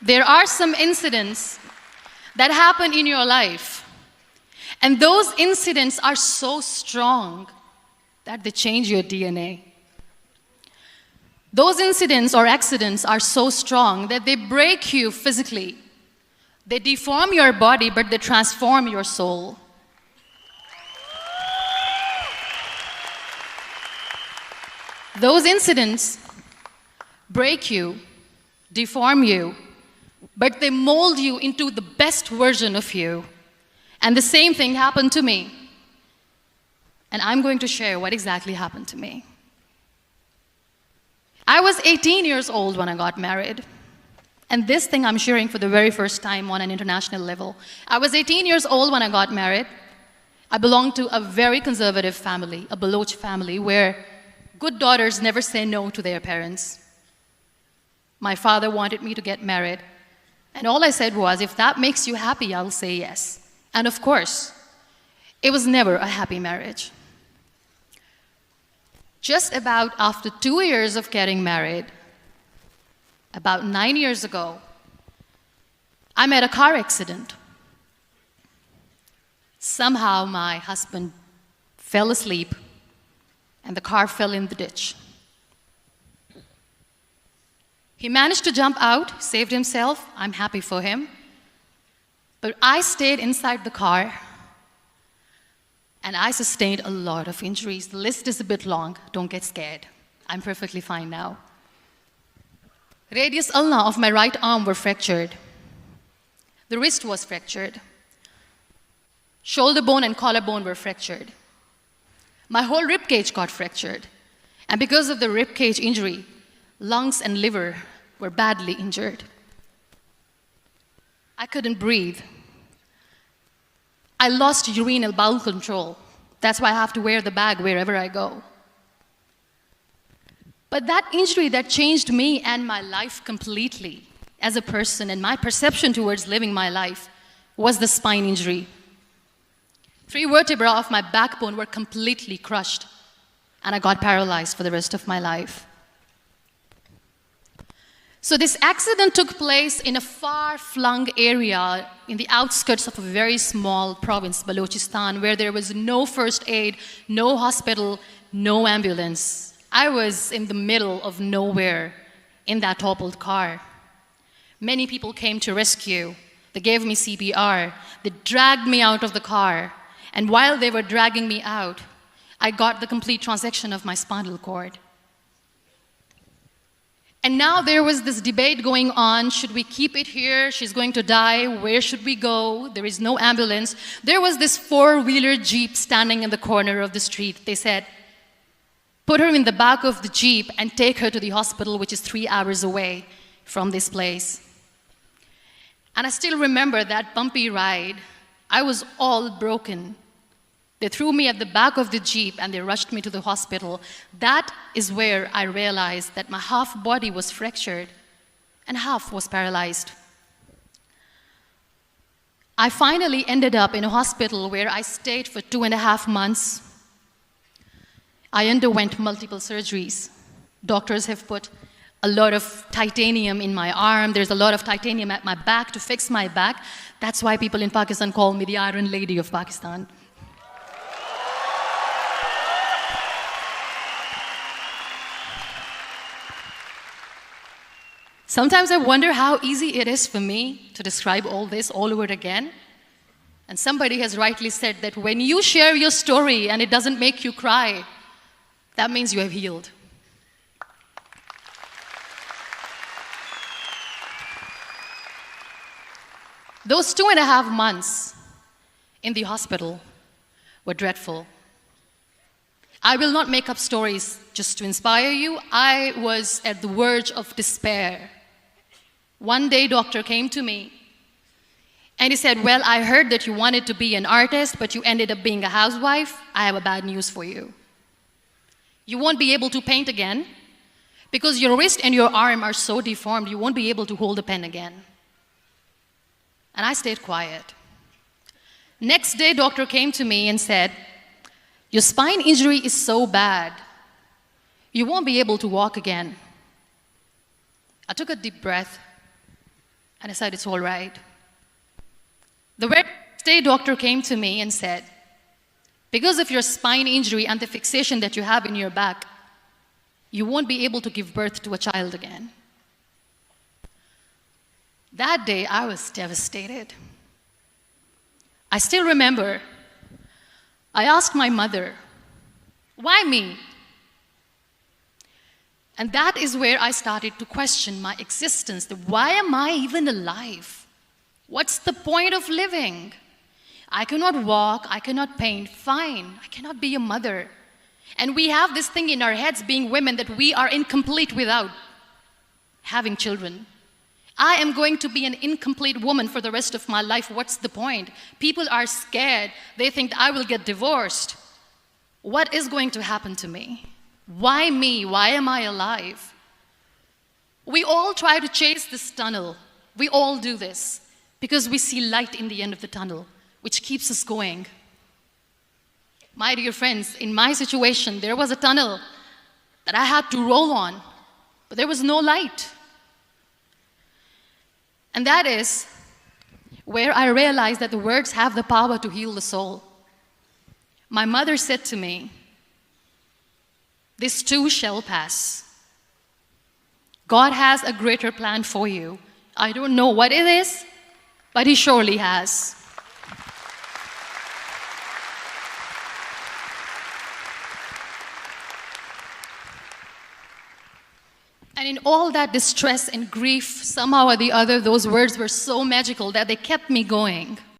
There are some incidents that happen in your life, and those incidents are so strong that they change your DNA. Those incidents or accidents are so strong that they break you physically. They deform your body, but they transform your soul. Those incidents break you, deform you, but they mold you into the best version of you. And the same thing happened to me. And I'm going to share what exactly happened to me. I was 18 years old when I got married. And this thing I'm sharing for the very first time on an international level. I was 18 years old when I got married. I belonged to a very conservative family, a Baloch family, where good daughters never say no to their parents. My father wanted me to get married. And all I said was, if that makes you happy, I'll say yes. And of course, it was never a happy marriage. Just about after 2 years of getting married, about 9 years ago, I met a car accident. Somehow my husband fell asleep and the car fell in the ditch. He managed to jump out, saved himself. I'm happy for him. But I stayed inside the car and I sustained a lot of injuries. The list is a bit long. Don't get scared. I'm perfectly fine now. Radius ulna of my right arm were fractured. The wrist was fractured. Shoulder bone and collarbone were fractured. My whole rib cage got fractured. And because of the rib cage injury, lungs and liver were badly injured. I couldn't breathe. I lost urinary bowel control. That's why I have to wear the bag wherever I go. But that injury that changed me and my life completely as a person and my perception towards living my life was the spine injury. 3 vertebrae of my backbone were completely crushed, and I got paralyzed for the rest of my life. So this accident took place in a far-flung area in the outskirts of a very small province, Balochistan, where there was no first aid, no hospital, no ambulance. I was in the middle of nowhere in that toppled car. Many people came to rescue. They gave me CPR. They dragged me out of the car. And while they were dragging me out, I got the complete transection of my spinal cord. And now there was this debate going on. Should we keep it here? She's going to die. Where should we go? There is no ambulance. There was this 4-wheeler Jeep standing in the corner of the street. They said, put her in the back of the Jeep and take her to the hospital, which is 3 hours away from this place. And I still remember that bumpy ride. I was all broken. They threw me at the back of the Jeep and they rushed me to the hospital. That is where I realized that my half body was fractured and half was paralyzed. I finally ended up in a hospital where I stayed for 2.5 months. I underwent multiple surgeries. Doctors have put a lot of titanium in my arm. There's a lot of titanium at my back to fix my back. That's why people in Pakistan call me the Iron Lady of Pakistan. Sometimes I wonder how easy it is for me to describe all this all over again. And somebody has rightly said that when you share your story and it doesn't make you cry, that means you have healed. Those 2.5 months in the hospital were dreadful. I will not make up stories just to inspire you. I was at the verge of despair. One day, doctor came to me and he said, well, I heard that you wanted to be an artist, but you ended up being a housewife. I have a bad news for you. You won't be able to paint again because your wrist and your arm are so deformed, you won't be able to hold a pen again. And I stayed quiet. Next day, doctor came to me and said, your spine injury is so bad, you won't be able to walk again. I took a deep breath And I said, it's all right. The very next day, doctor came to me and said, because of your spine injury and the fixation that you have in your back, you won't be able to give birth to a child again. That day, I was devastated. I still remember, I asked my mother, why me? And that is where I started to question my existence. Why am I even alive? What's the point of living? I cannot walk, I cannot paint, fine, I cannot be a mother. And we have this thing in our heads, being women, that we are incomplete without having children. I am going to be an incomplete woman for the rest of my life. What's the point? People are scared. They think I will get divorced. What is going to happen to me? Why me? Why am I alive? We all try to chase this tunnel. We all do this because we see light in the end of the tunnel, which keeps us going. My dear friends, in my situation, there was a tunnel that I had to roll on, but there was no light. And that is where I realized that the words have the power to heal the soul. My mother said to me, this too shall pass. God has a greater plan for you. I don't know what it is, but He surely has. And in all that distress and grief, somehow or the other, those words were so magical that they kept me going.